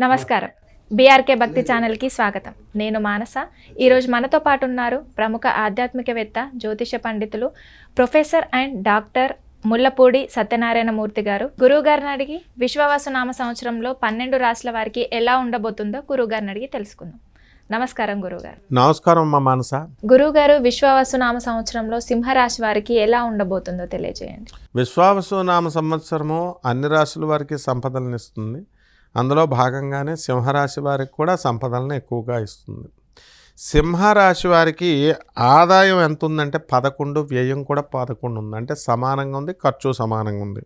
నమస్కారం. బీఆర్కే భక్తి ఛానల్కి స్వాగతం. నేను మానస. ఈరోజు మనతో పాటు ఉన్నారు ప్రముఖ ఆధ్యాత్మికవేత్త, జ్యోతిష పండితులు, professor and doctor Mullapudi Satyanarayana Murthy garu. గురువుగారిని అడిగి విశ్వవసునామ సంవత్సరంలో 12 రాశుల వారికి ఎలా ఉండబోతుందో గురువుగారిని అడిగి తెలుసుకుందాం. నమస్కారం గురువుగారు. నమస్కారం అమ్మా మానస. గురువుగారు, విశ్వవసునామ సంవత్సరంలో సింహరాశి వారికి ఎలా ఉండబోతుందో తెలియజేయండి. విశ్వవసునామ సంవత్సరము అన్ని రాశుల వారికి సంపదలను ఇస్తుంది. అందులో భాగంగానే సింహరాశి వారికి కూడా సంపదలను ఎక్కువగా ఇస్తుంది. సింహరాశి వారికి ఆదాయం ఎంత ఉందంటే 11, వ్యయం కూడా 11 ఉంది. అంటే సమానంగా ఉంది, ఖర్చు సమానంగా ఉంది.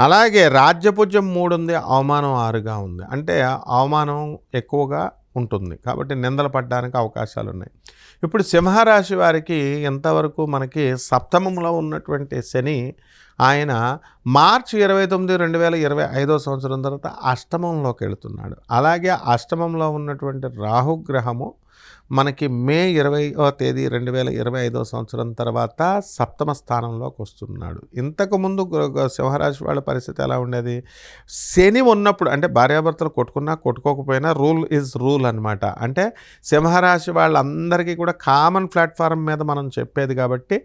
అలాగే రాజ్యపూజ్యం 3 ఉంది, అవమానం 6గా ఉంది. అంటే అవమానం ఎక్కువగా ఉంటుంది కాబట్టి నిందలు పడడానికి అవకాశాలు ఉన్నాయి. ఇప్పుడు సింహరాశి వారికి ఎంతవరకు మనకి సప్తమంలో ఉన్నటువంటి శని ఆయన మార్చి 29, 2025 సంవత్సరం తర్వాత అష్టమంలోకి వెళుతున్నాడు. అలాగే అష్టమంలో ఉన్నటువంటి రాహుగ్రహము మనకి మే 20వ తేదీ 2025 సంవత్సరం తర్వాత సప్తమ స్థానంలోకి వస్తున్నాడు. ఇంతకుముందు సింహరాశి వాళ్ళ పరిస్థితి ఎలా ఉండేది? శని ఉన్నప్పుడు అంటే భార్యాభర్తలు కొట్టుకున్నా కొట్టుకోకపోయినా రూల్ ఈజ్ రూల్ అనమాట. అంటే సింహరాశి వాళ్ళందరికీ కూడా కామన్ ప్లాట్ఫారం మీద మనం చెప్పేది కాబట్టి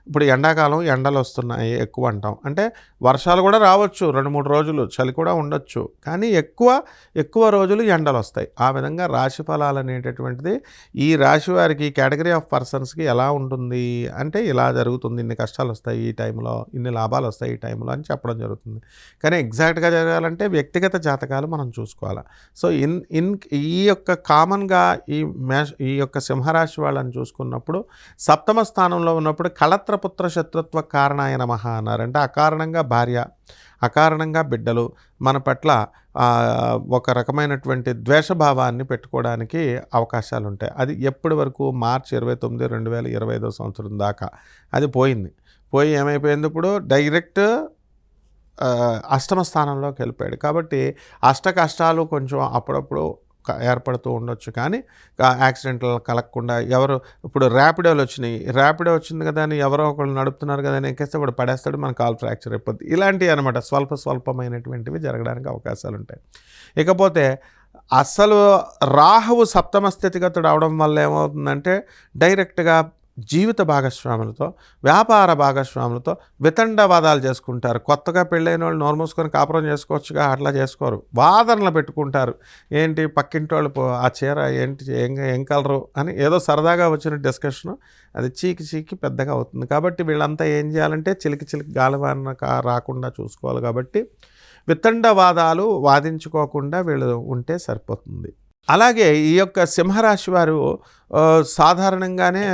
ఇప్పుడు ఎండాకాలం ఎండలు వస్తున్నాయి ఎక్కువ అంటాం. అంటే వర్షాలు కూడా రావచ్చు, 2-3 రోజులు చలి కూడా ఉండొచ్చు, కానీ ఎక్కువ రోజులు ఎండలు వస్తాయి. ఆ విధంగా రాశి ఫలాలు అనేటటువంటిది ఈ రాశి వారికి కేటగిరీ ఆఫ్ పర్సన్స్కి ఎలా ఉంటుంది అంటే ఇలా జరుగుతుంది, ఇన్ని కష్టాలు వస్తాయి ఈ టైంలో, ఇన్ని లాభాలు వస్తాయి ఈ టైంలో అని చెప్పడం జరుగుతుంది. కానీ ఎగ్జాక్ట్గా జరగాలంటే వ్యక్తిగత జాతకాలు మనం చూసుకోవాలి. సో ఈ యొక్క కామన్గా ఈ యొక్క సింహరాశి వాళ్ళని చూసుకున్నప్పుడు సప్తమ స్థానంలో ఉన్నప్పుడు కళత్రపుత్ర శత్రుత్వ కారణాయ నమః అన్నారు. అంటే అకారణంగా భార్య, అకారణంగా బిడ్డలు మన పట్ల ఒక రకమైనటువంటి ద్వేషభావాన్ని పెట్టుకోవడానికి అవకాశాలు ఉంటాయి. అది ఎప్పటి వరకు? మార్చి 29, 2025 సంవత్సరం దాకా అది పోయి ఏమైపోయింది? ఇప్పుడు డైరెక్ట్ అష్టమ స్థానంలోకి వెళ్ళిపోయాడు. కాబట్టి అష్ట కష్టాలు కొంచెం అప్పుడప్పుడు ఏర్పడుతూ ఉండొచ్చు, కానీ యాక్సిడెంట్లు కలగకుండా ఇప్పుడు ర్యాపిడోలు వచ్చినాయి, ర్యాపిడో వచ్చింది కదా అని ఎవరో ఒకళ్ళు నడుపుతున్నారు కదా అని ఎక్కేస్తే వాడు పడేస్తాడు, మన కాల్ ఫ్రాక్చర్ అయిపోద్ది. ఇలాంటివి అనమాట స్వల్పమైనటువంటివి జరగడానికి అవకాశాలు ఉంటాయి. ఇకపోతే అసలు రాహువు సప్తమ స్థితిగతుడు అవడం వల్ల ఏమవుతుందంటే డైరెక్ట్గా జీవిత భాగస్వాములతో, వ్యాపార భాగస్వాములతో వితండవాదాలు చేసుకుంటారు. కొత్తగా పెళ్ళైన వాళ్ళు నోరు మూసుకొని కాపురం చేసుకోవచ్చుగా, అట్లా చేసుకోరు, వాదనలు పెట్టుకుంటారు. ఏంటి పక్కింటి వాళ్ళు ఆ చీర ఏంటి ఏం కలరు అని ఏదో సరదాగా వచ్చిన డిస్కషను అది చీకి పెద్దగా అవుతుంది. కాబట్టి వీళ్ళంతా ఏం చేయాలంటే చిలికి గాలివాన రాకుండా చూసుకోవాలి. కాబట్టి వితండవాదాలు వాదించుకోకుండా వీళ్ళు ఉంటే సరిపోతుంది. అలాగే ఈ యొక్క సింహరాశి వారు సాధారణంగానే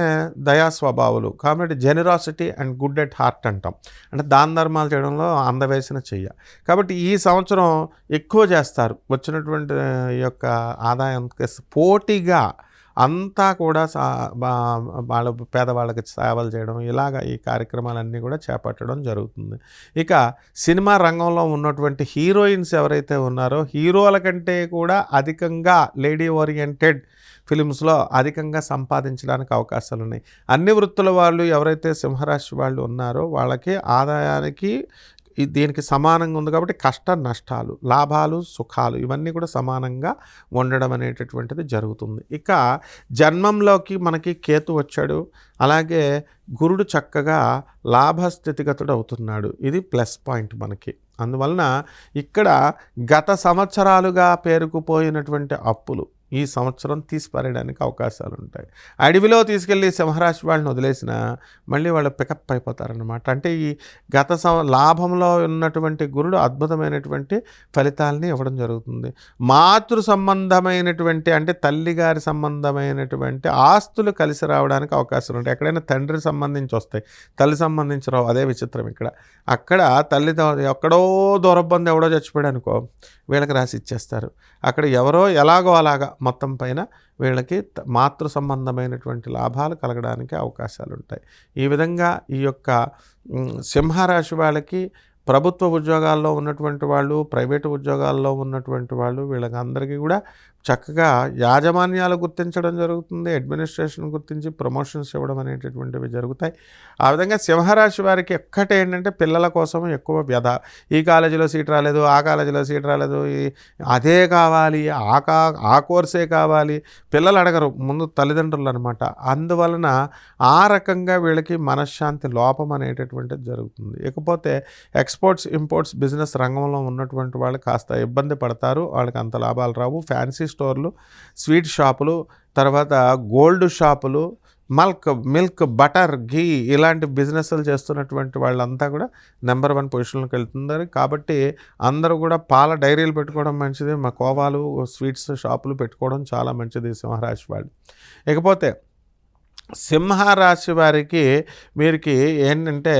దయా స్వభావాలు కాబట్టి generosity and good at heart అంటాం. అంటే దాన ధర్మాలు చేయడంలో అందవేసిన చెయ్య. కాబట్టి ఈ సంవత్సరం ఎక్కువ చేస్తారు. వచ్చినటువంటి ఈ యొక్క ఆదాయానికి పోటీగా అంతా కూడా వాళ్ళ పేదవాళ్ళకి సేవలు చేయడం, ఇలాగ ఈ కార్యక్రమాలన్నీ కూడా చేపట్టడం జరుగుతుంది. ఇక సినిమా రంగంలో ఉన్నటువంటి హీరోయిన్స్ ఎవరైతే ఉన్నారో హీరోల కంటే కూడా అధికంగా లేడీ ఓరియంటెడ్ ఫిలిమ్స్లో అధికంగా సంపాదించడానికి అవకాశాలు ఉన్నాయి. అన్ని వృత్తుల వాళ్ళు ఎవరైతే సింహరాశి వాళ్ళు ఉన్నారో వాళ్ళకి ఆదాయానికి దీనికి సమానంగా ఉంది. కాబట్టి కష్ట నష్టాలు, లాభాలు సుఖాలు ఇవన్నీ కూడా సమానంగా ఉండడం అనేటటువంటిది జరుగుతుంది. ఇక జన్మంలోకి మనకి కేతు వచ్చాడు, అలాగే గురుడు చక్కగా లాభస్థితిగతుడు అవుతున్నాడు. ఇది ప్లస్ పాయింట్ మనకి. అందువలన ఇక్కడ గత సంవత్సరాలుగా పేరుకుపోయినటువంటి అప్పులు ఈ సంవత్సరం తీసిపారేయడానికి అవకాశాలు ఉంటాయి. అడవిలో తీసుకెళ్ళి సింహరాశి వాళ్ళని వదిలేసిన మళ్ళీ వాళ్ళు పికప్ అయిపోతారన్నమాట. అంటే ఈ గత లాభంలో ఉన్నటువంటి గురుడు అద్భుతమైనటువంటి ఫలితాలని ఇవ్వడం జరుగుతుంది. మాతృ సంబంధమైనటువంటి అంటే తల్లిగారి సంబంధమైనటువంటి ఆస్తులు కలిసి రావడానికి అవకాశాలు ఉంటాయి. ఎక్కడైనా తండ్రి సంబంధించి వస్తాయి, తల్లి సంబంధించి రావు. అదే విచిత్రం ఇక్కడ. అక్కడ తల్లి ఎక్కడో దూరబంది ఎవడో చచ్చిపోయాడు అనుకో, వీళ్ళకి రాసి ఇచ్చేస్తారు. అక్కడ ఎవరో ఎలాగో అలాగా మొత్తం పైన వీళ్ళకి మాతృ సంబంధమైనటువంటి లాభాలు కలగడానికి అవకాశాలు ఉంటాయి. ఈ విధంగా ఈ యొక్క సింహరాశి వాళ్ళకి ప్రభుత్వ ఉద్యోగాల్లో ఉన్నటువంటి వాళ్ళు, ప్రైవేటు ఉద్యోగాల్లో ఉన్నటువంటి వాళ్ళు వీళ్ళకి అందరికీ కూడా చక్కగా యాజమాన్యాలు గుర్తించడం జరుగుతుంది, అడ్మినిస్ట్రేషన్ గుర్తించి ప్రమోషన్స్ ఇవ్వడం అనేటటువంటివి జరుగుతాయి. ఆ విధంగా సింహరాశి వారికి ఒక్కటే ఏంటంటే పిల్లల కోసం ఎక్కువ వ్యధ. ఈ కాలేజీలో సీట్ రాలేదు, ఆ కాలేజీలో సీట్ రాలేదు, అదే కావాలి, ఆ కోర్సే కావాలి, పిల్లలు అడగరు, ముందు తల్లిదండ్రులు అనమాట. అందువలన ఆ రకంగా వీళ్ళకి మనశ్శాంతి లోపం అనేటటువంటిది జరుగుతుంది. ఇకపోతే ఎక్స్పోర్ట్స్ ఇంపోర్ట్స్ బిజినెస్ రంగంలో ఉన్నటువంటి వాళ్ళు కాస్త ఇబ్బంది పడతారు, వాళ్ళకి అంత లాభాలు రావు. ఫ్యాన్సీ స్టోర్లు, స్వీట్ షాపులు, తర్వాత గోల్డ్ షాపులు, మిల్క్ బటర్ ఘీ ఇలాంటి బిజినెస్లు చేస్తున్నటువంటి వాళ్ళంతా కూడా నెంబర్ 1 పొజిషన్లోకి వెళ్తున్నారు. కాబట్టి అందరూ కూడా పాల డైరీలు పెట్టుకోవడం మంచిది, మా కోవాలు స్వీట్స్ షాపులు పెట్టుకోవడం చాలా మంచిది సింహరాశి వాళ్ళు. ఇకపోతే సింహరాశి వారికి వీరికి ఏంటంటే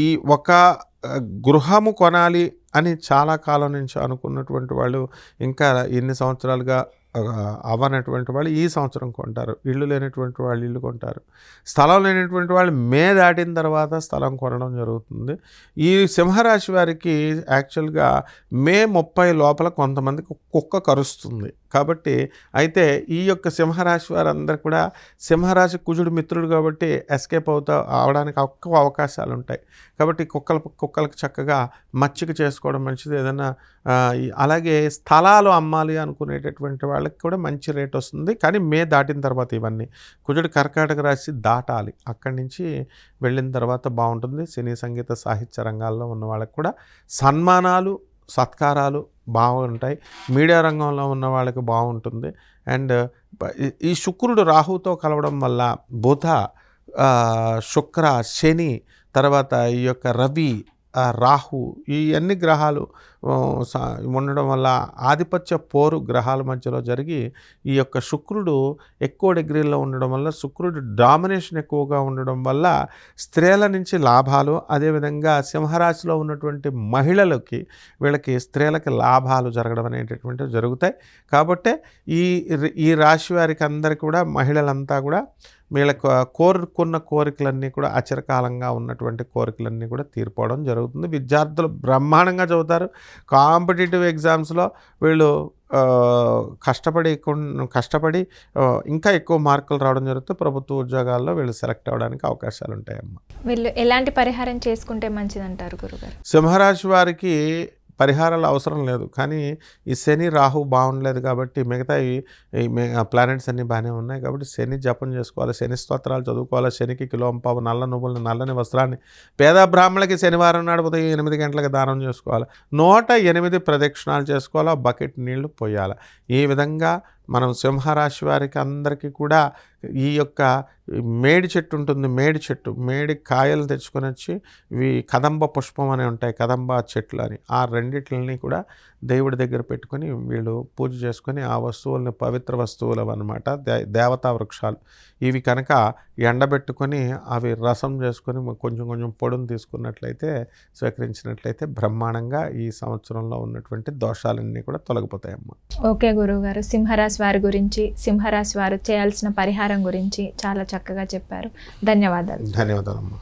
ఈ ఒక గృహము కొనాలి అని చాలా కాలం నుంచి అనుకున్నటువంటి వాళ్ళు, ఇంకా ఎన్ని సంవత్సరాలుగా అవ్వనటువంటి వాళ్ళు ఈ సంవత్సరం కొంటారు. ఇల్లు లేనటువంటి వాళ్ళు ఇల్లు కొంటారు. స్థలం లేనటువంటి వాళ్ళు మే దాటిన తర్వాత స్థలం కొనడం జరుగుతుంది. ఈ సింహరాశి వారికి యాక్చువల్గా మే 30 లోపల కొంతమందికి కుక్క కరుస్తుంది. కాబట్టి అయితే ఈ యొక్క సింహరాశి వారందరూ కూడా, సింహరాశి కుజుడు మిత్రుడు కాబట్టి ఎస్కేప్ అవడానికి ఎక్కువ అవకాశాలు ఉంటాయి. కాబట్టి కుక్కలకు చక్కగా మచ్చిక చేసుకోవడం మంచిది. ఏదైనా అలాగే స్థలాలు అమ్మాలి అనుకునేటటువంటి వాళ్ళకి కూడా మంచి రేట్ వస్తుంది. కానీ మే దాటిన తర్వాత ఇవన్నీ కుజుడు కర్కాటక రాశి దాటాలి, అక్కడి నుంచి వెళ్ళిన తర్వాత బాగుంటుంది. సినీ సంగీత సాహిత్య రంగాల్లో ఉన్న వాళ్ళకి కూడా సన్మానాలు సత్కారాలు బాగుంటాయి. మీడియా రంగంలో ఉన్న వాళ్ళకి బాగుంటుంది. అండ్ ఈ శుక్రుడు రాహుతో కలవడం వల్ల బుధ, శుక్ర, శని, తర్వాత ఈ యొక్క రవి, రాహు, ఈ అన్ని గ్రహాలు ఉండడం వల్ల ఆధిపత్య పోరు గ్రహాల మధ్యలో జరిగి ఈ యొక్క శుక్రుడు ఎక్కువ డిగ్రీల్లో ఉండడం వల్ల, శుక్రుడు డామినేషన్ ఎక్కువగా ఉండడం వల్ల స్త్రీల నుంచి లాభాలు, అదేవిధంగా సింహరాశిలో ఉన్నటువంటి మహిళలకి వీళ్ళకి స్త్రీలకి లాభాలు జరగడం అనేటటువంటివి జరుగుతాయి. కాబట్టి ఈ రాశి వారికి అందరికీ కూడా, మహిళలంతా కూడా వీళ్ళకు కోరుకున్న కోరికలన్నీ కూడా అచిరకాలంగా ఉన్నటువంటి కోరికలన్నీ కూడా తీరిపోవడం జరుగుతుంది. విద్యార్థులు బ్రహ్మాండంగా చదువుతారు. కాంపిటేటివ్ ఎగ్జామ్స్లో వీళ్ళు కష్టపడి ఇంకా ఎక్కువ మార్కులు రావడం జరుగుతుంది. ప్రభుత్వ ఉద్యోగాల్లో వీళ్ళు సెలెక్ట్ అవ్వడానికి అవకాశాలు ఉంటాయమ్మా. వీళ్ళు ఎలాంటి పరిహారం చేసుకుంటే మంచిదంటారు గురుగారు? సింహరాశి వారికి పరిహారాలు అవసరం లేదు, కానీ ఈ శని రాహు బాగుండలేదు కాబట్టి మిగతా ఈ ప్లానెట్స్ అన్నీ బాగానే ఉన్నాయి. కాబట్టి శని జపం చేసుకోవాలి, శని స్తోత్రాలు చదువుకోవాలి. శనికి కిలోంపావు నల్ల నువ్వులని, నల్లని వస్త్రాన్ని పేద బ్రాహ్మణులకి శనివారం నాడు ఉదయం 8 గంటలకు దానం చేసుకోవాలి. 108 ప్రదక్షిణాలు చేసుకోవాలి, బకెట్ నీళ్లు పోయాలి. ఈ విధంగా మనం సింహరాశి వారికి అందరికీ కూడా ఈ యొక్క మేడి చెట్టు ఉంటుంది, మేడి కాయలు తెచ్చుకొని వచ్చి, ఇవి కదంబ పుష్పం అని ఉంటాయి, కదంబ చెట్లు అని, ఆ రెండిట్లని కూడా దేవుడి దగ్గర పెట్టుకొని వీళ్ళు పూజ చేసుకొని ఆ వస్తువుల్ని పవిత్ర వస్తువులు అన్నమాట, దేవతా వృక్షాలు. ఇవి కనుక ఎండబెట్టుకొని అవి రసం చేసుకొని కొంచెం పొడును తీసుకున్నట్లయితే, స్వీకరించినట్లయితే బ్రహ్మాండంగా ఈ సంవత్సరంలో ఉన్నటువంటి దోషాలన్నీ కూడా తొలగిపోతాయమ్మా. ఓకే గురువుగారు, సింహరాశి వారి గురించి, సింహరాశి వారు చేయాల్సిన పరిహారం గురించి చాలా చక్కగా చెప్పారు. ధన్యవాదాలు. ధన్యవాదాలమ్మా.